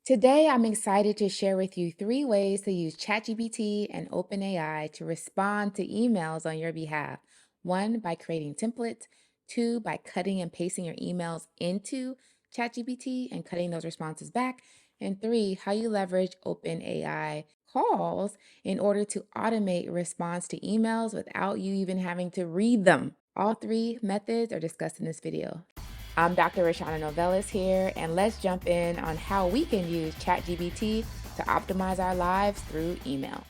Today, I'm excited to share with you 3 ways to use ChatGPT and OpenAI to respond to emails on your behalf. One, by creating templates. Two, by cutting and pasting your emails into ChatGPT and cutting those responses back. And three, how you leverage OpenAI calls in order to automate response to emails without you even having to read them. All three methods are discussed in this video. I'm Dr. Roshawnna Novellus here, and let's jump in on how we can use ChatGPT to optimize our lives through email.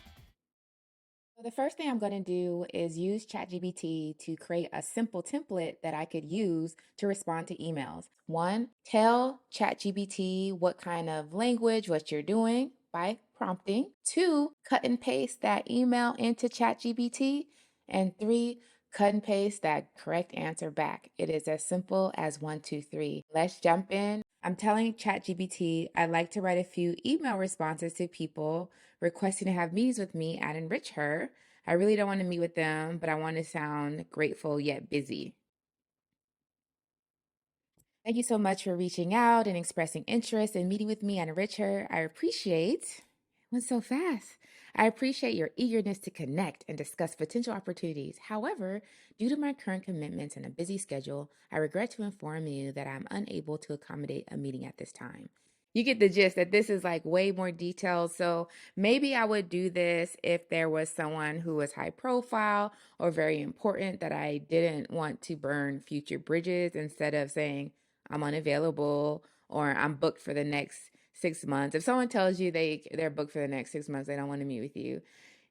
So the first thing I'm going to do is use ChatGPT to create a simple template that I could use to respond to emails. One, tell ChatGPT what kind of language, what you're doing by prompting. Two, cut and paste that email into ChatGPT. And three, cut and paste that correct answer back. It is as simple as 1, 2, 3. Let's jump in. I'm telling ChatGPT I'd like to write a few email responses to people requesting to have meetings with me at Enrich Her. I really don't want to meet with them, but I want to sound grateful yet busy. Thank you so much for reaching out and expressing interest in meeting with me at Enrich Her. I appreciate, it went so fast. I appreciate your eagerness to connect and discuss potential opportunities. However, due to my current commitments and a busy schedule, I regret to inform you that I'm unable to accommodate a meeting at this time. You get the gist that this is like way more detailed. So maybe I would do this if there was someone who was high profile or very important that I didn't want to burn future bridges instead of saying I'm unavailable or I'm booked for the next 6 months. If someone tells you they're booked for the next 6 months, they don't want to meet with you.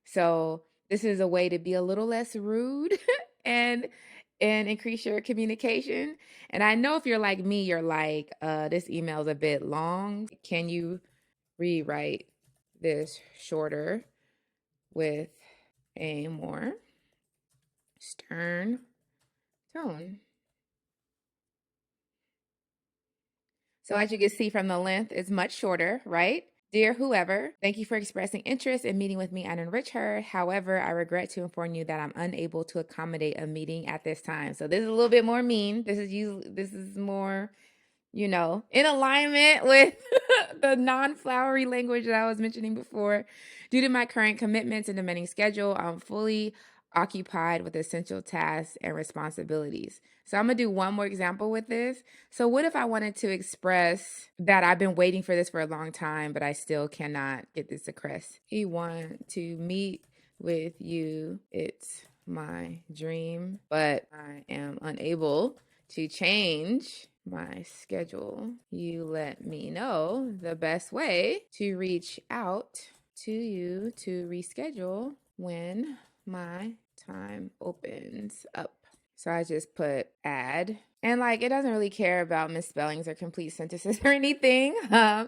So this is a way to be a little less rude and increase your communication. And I know if you're like me, you're like, this email's a bit long. Can you rewrite this shorter with a more stern tone? So as you can see from the length, it's much shorter, right? Dear whoever, thank you for expressing interest in meeting with me and Enrich Her. However, I regret to inform you that I'm unable to accommodate a meeting at this time. So this is a little bit more mean. This is more, in alignment with the non-flowery language that I was mentioning before. Due to my current commitments and demanding schedule, I'm fully occupied with essential tasks and responsibilities. So I'm gonna do one more example with this. So what if I wanted to express that I've been waiting for this for a long time, but I still cannot get this across? He want to meet with you. It's my dream, but I am unable to change my schedule. You let me know the best way to reach out to you to reschedule when my time opens up. So I just put add. And like, it doesn't really care about misspellings or complete sentences or anything,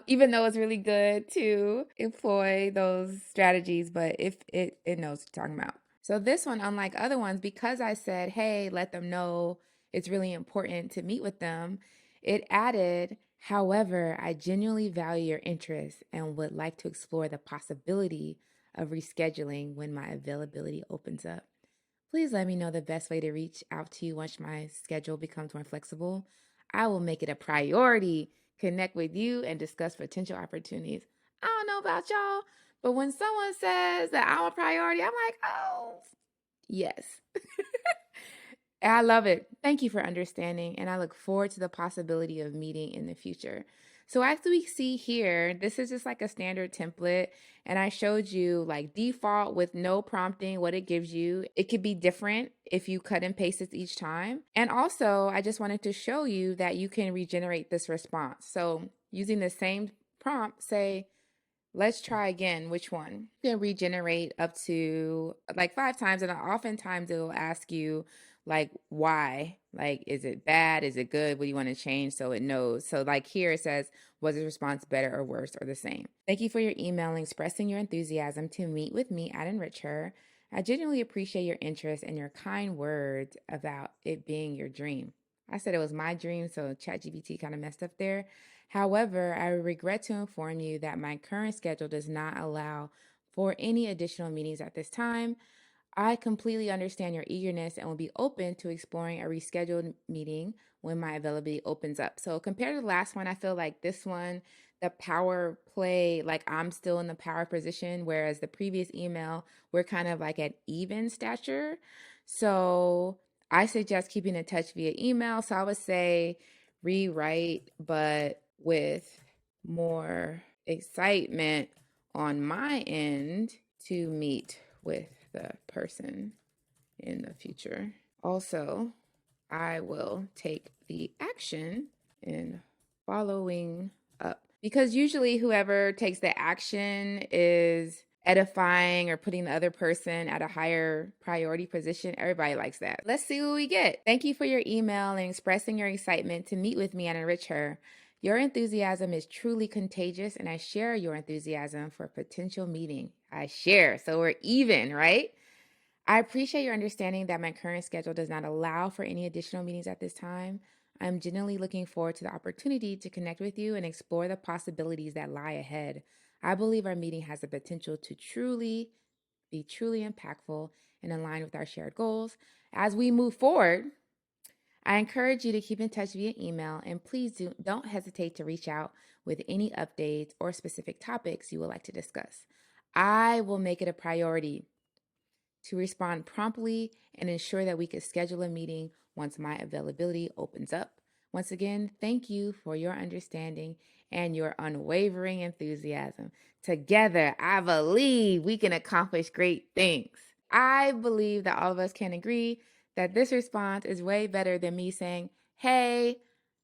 even though it's really good to employ those strategies, but if it knows what you're talking about. So this one, unlike other ones, because I said, hey, let them know it's really important to meet with them, it added, however, I genuinely value your interest and would like to explore the possibility of rescheduling when my availability opens up. Please let me know the best way to reach out to you once my schedule becomes more flexible. I will make it a priority connect with you and discuss potential opportunities. I don't know about y'all, but when someone says that I'm a priority, I'm like, oh, yes. I love it. Thank you for understanding, and I look forward to the possibility of meeting in the future. So as we see here, this is just like a standard template, and I showed you like default with no prompting what it gives you. It could be different if you cut and paste this each time. And also, I just wanted to show you that you can regenerate this response. So using the same prompt, say, let's try again. Which one? You can regenerate up to like 5 times, and oftentimes it will ask you like why. Like, is it bad? Is it good? What do you want to change so it knows? So like here it says, was the response better or worse or the same? Thank you for your email and expressing your enthusiasm to meet with me at Enrich Her. I genuinely appreciate your interest and your kind words about it being your dream. I said it was my dream, so ChatGPT kind of messed up there. However, I regret to inform you that my current schedule does not allow for any additional meetings at this time. I completely understand your eagerness and will be open to exploring a rescheduled meeting when my availability opens up. So compared to the last one, I feel like this one, the power play, like I'm still in the power position, whereas the previous email, we're kind of like at even stature. So I suggest keeping in touch via email. So I would say rewrite, but with more excitement on my end to meet with the person in the future. Also, I will take the action in following up because usually whoever takes the action is edifying or putting the other person at a higher priority position. Everybody likes that. Let's see what we get. Thank you for your email and expressing your excitement to meet with me and enrich her. Your enthusiasm is truly contagious, and I share your enthusiasm for a potential meeting. I share, so we're even, right? I appreciate your understanding that my current schedule does not allow for any additional meetings at this time. I'm genuinely looking forward to the opportunity to connect with you and explore the possibilities that lie ahead. I believe our meeting has the potential to be truly impactful and align with our shared goals. As we move forward, I encourage you to keep in touch via email, and please don't hesitate to reach out with any updates or specific topics you would like to discuss. I will make it a priority to respond promptly and ensure that we could schedule a meeting once my availability opens up. Once again, thank you for your understanding and your unwavering enthusiasm. Together, I believe we can accomplish great things. I believe that all of us can agree that this response is way better than me saying, hey,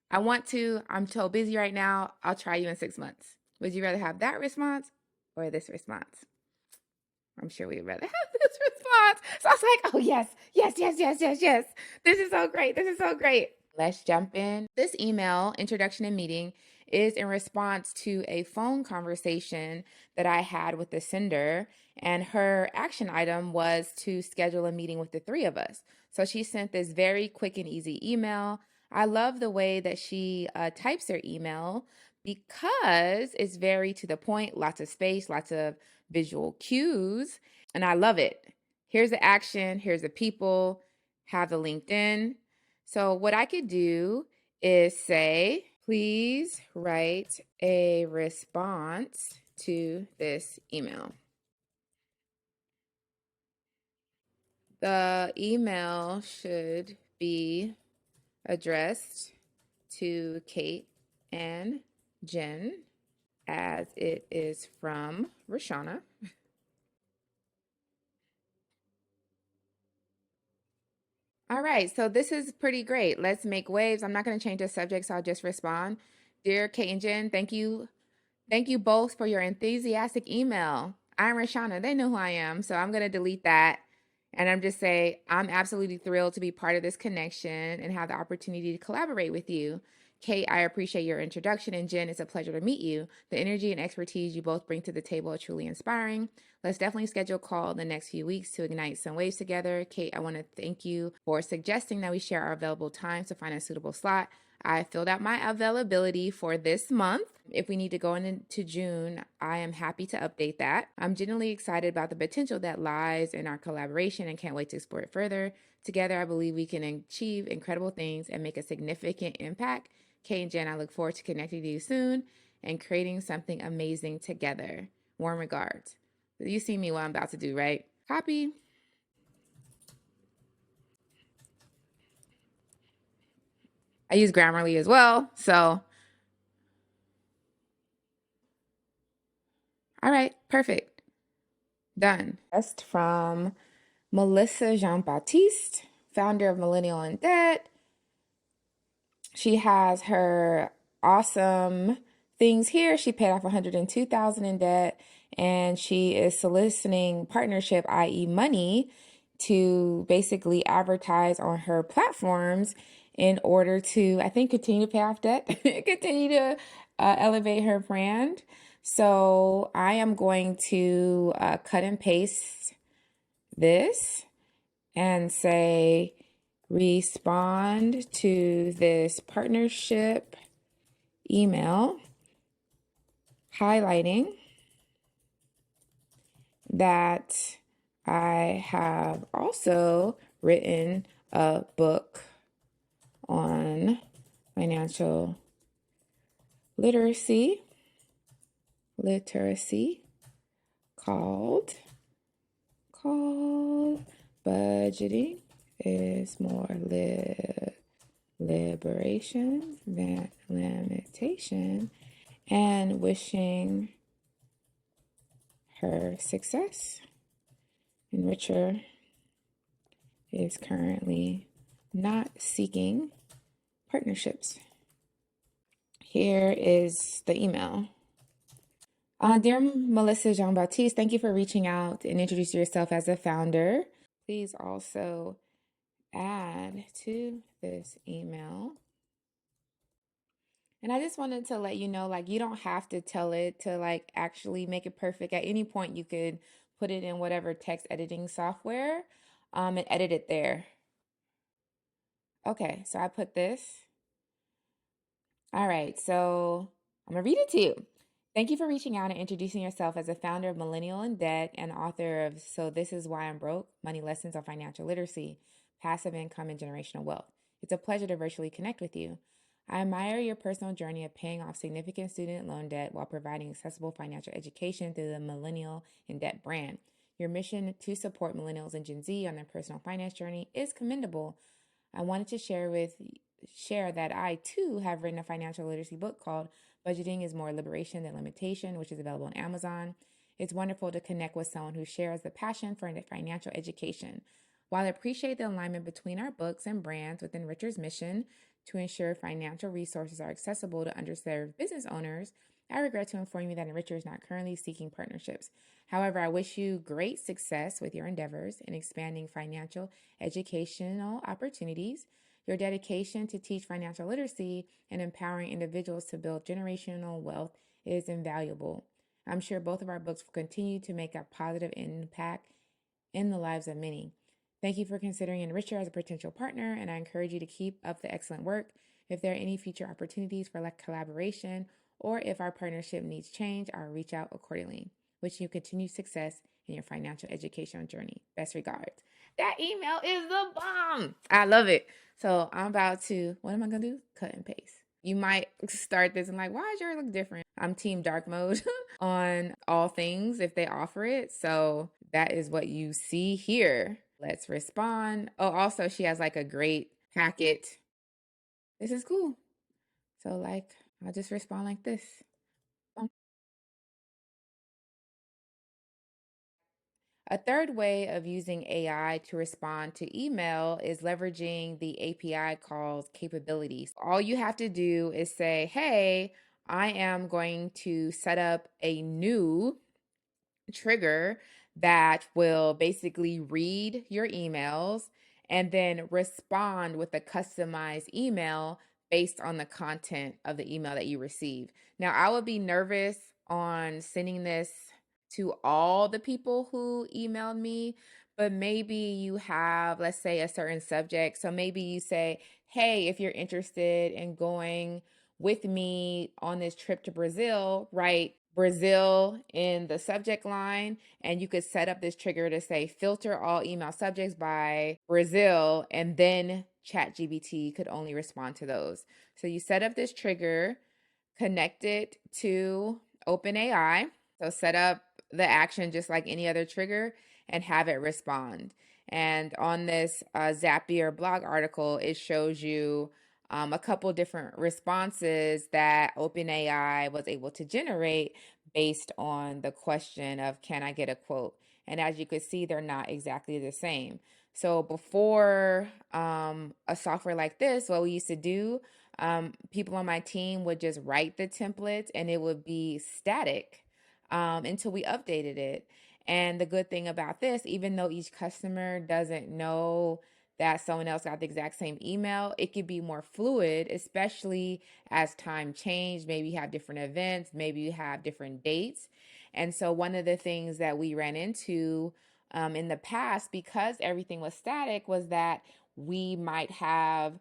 I'm so busy right now, I'll try you in 6 months. Would you rather have that response or this response? I'm sure we'd rather have this response. So I was like, oh, yes, yes, yes, yes, yes, yes. This is so great. This is so great. Let's jump in. This email, introduction and meeting, is in response to a phone conversation that I had with the sender. And her action item was to schedule a meeting with the three of us. So she sent this very quick and easy email. I love the way that she types her email because it's very to the point, lots of space, lots of visual cues, and I love it. Here's the action, here's the people, have the LinkedIn. So what I could do is say, please write a response to this email. The email should be addressed to Kate and Jen, as it is from Roshawnna. All right, so this is pretty great. Let's make waves. I'm not going to change the subject, so I'll just respond. Dear Kate and Jen, thank you. Thank you both for your enthusiastic email. I'm Roshawnna. They know who I am, so I'm going to delete that. And I'm just say I'm absolutely thrilled to be part of this connection and have the opportunity to collaborate with you. Kate, I appreciate your introduction, and Jen, it's a pleasure to meet you. The energy and expertise you both bring to the table are truly inspiring. Let's definitely schedule a call in the next few weeks to ignite some waves together. Kate, I want to thank you for suggesting that we share our available times to find a suitable slot. I filled out my availability for this month. If we need to go into June, I am happy to update that. I'm genuinely excited about the potential that lies in our collaboration and can't wait to explore it further. Together, I believe we can achieve incredible things and make a significant impact. Kay and Jen, I look forward to connecting to you soon and creating something amazing together. Warm regards. You see me what I'm about to do, right? Copy. I use Grammarly as well, so all right, perfect. Done. Just from Melissa Jean Baptiste, founder of Millennial in Debt. She has her awesome things here. She paid off $102,000 in debt, and she is soliciting partnership, i.e., money, to basically advertise on her platforms in order to, I think, continue to pay off debt, continue to elevate her brand. So I am going to cut and paste this and say, respond to this partnership email highlighting that I have also written a book on financial literacy literacy called budgeting is more liberation than limitation, and wishing her success. Enricher is currently not seeking partnerships. Here is the email. Dear Melissa Jean Baptiste, thank you for reaching out and introducing yourself as a founder. Please also add to this email. And I just wanted to let you know, like, you don't have to tell it to like actually make it perfect. At any point, you could put it in whatever text editing software and edit it there. Okay, so I put this. All right, so I'm gonna read it to you. Thank you for reaching out and introducing yourself as a founder of Millennial in Debt and author of So This Is Why I'm Broke, Money Lessons on Financial Literacy, Passive Income and Generational Wealth. It's a pleasure to virtually connect with you. I admire your personal journey of paying off significant student loan debt while providing accessible financial education through the Millennial in Debt brand. Your mission to support millennials and Gen Z on their personal finance journey is commendable. I wanted to share that I too have written a financial literacy book called Budgeting is More Liberation Than Limitation, which is available on Amazon. It's wonderful to connect with someone who shares the passion for financial education. While I appreciate the alignment between our books and brands within Richard's mission to ensure financial resources are accessible to underserved business owners, I regret to inform you that Richard is not currently seeking partnerships. However, I wish you great success with your endeavors in expanding financial educational opportunities. Your dedication to teach financial literacy and empowering individuals to build generational wealth is invaluable. I'm sure both of our books will continue to make a positive impact in the lives of many. Thank you for considering Enricher as a potential partner, and I encourage you to keep up the excellent work. If there are any future opportunities for collaboration or if our partnership needs change, I'll reach out accordingly. Wishing you continued success in your financial educational journey. Best regards. That email is the bomb. I love it. So I'm about to, what am I going to do? Cut and paste. You might start this and like, why does yours look different? I'm team dark mode on all things if they offer it. So that is what you see here. Let's respond. Oh, also she has like a great packet. This is cool. So like, I'll just respond like this. A third way of using AI to respond to email is leveraging the API calls capabilities. All you have to do is say, hey, I am going to set up a new trigger that will basically read your emails and then respond with a customized email based on the content of the email that you receive. Now, I would be nervous on sending this to all the people who emailed me, but maybe you have, let's say, a certain subject. So maybe you say, hey, if you're interested in going with me on this trip to Brazil, write Brazil in the subject line, and you could set up this trigger to say filter all email subjects by Brazil, and then ChatGPT could only respond to those. So you set up this trigger, connect it to OpenAI. So set up the action just like any other trigger and have it respond. And on this Zapier blog article, it shows you a couple different responses that OpenAI was able to generate based on the question of, can I get a quote? And as you could see, they're not exactly the same. So before a software like this, what we used to do, people on my team would just write the templates and it would be static until we updated it. And the good thing about this, even though each customer doesn't know that someone else got the exact same email, it could be more fluid, especially as time changed. Maybe you have different events, maybe you have different dates. And so one of the things that we ran into in the past, because everything was static, was that we might have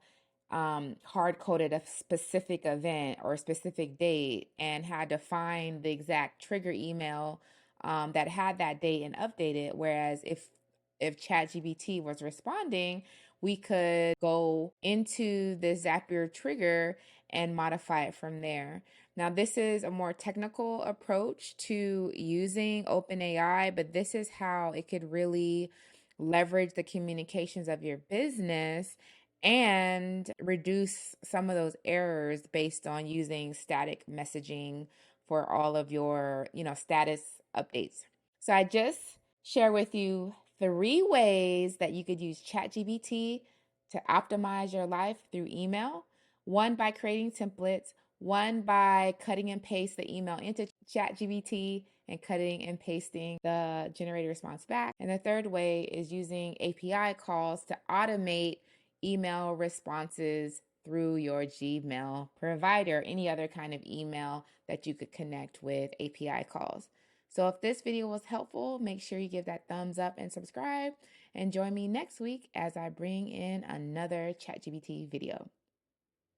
hard coded a specific event or a specific date and had to find the exact trigger email that had that date and update it. Whereas if ChatGPT was responding, we could go into the Zapier trigger and modify it from there. Now, this is a more technical approach to using OpenAI, but this is how it could really leverage the communications of your business and reduce some of those errors based on using static messaging for all of your, status updates. So I just share with you 3 ways that you could use ChatGPT to optimize your life through email. One, by creating templates. One, by cutting and paste the email into ChatGPT and cutting and pasting the generated response back. And the third way is using API calls to automate email responses through your Gmail provider, any other kind of email that you could connect with API calls. So if this video was helpful, make sure you give that thumbs up and subscribe, and join me next week as I bring in another ChatGPT video.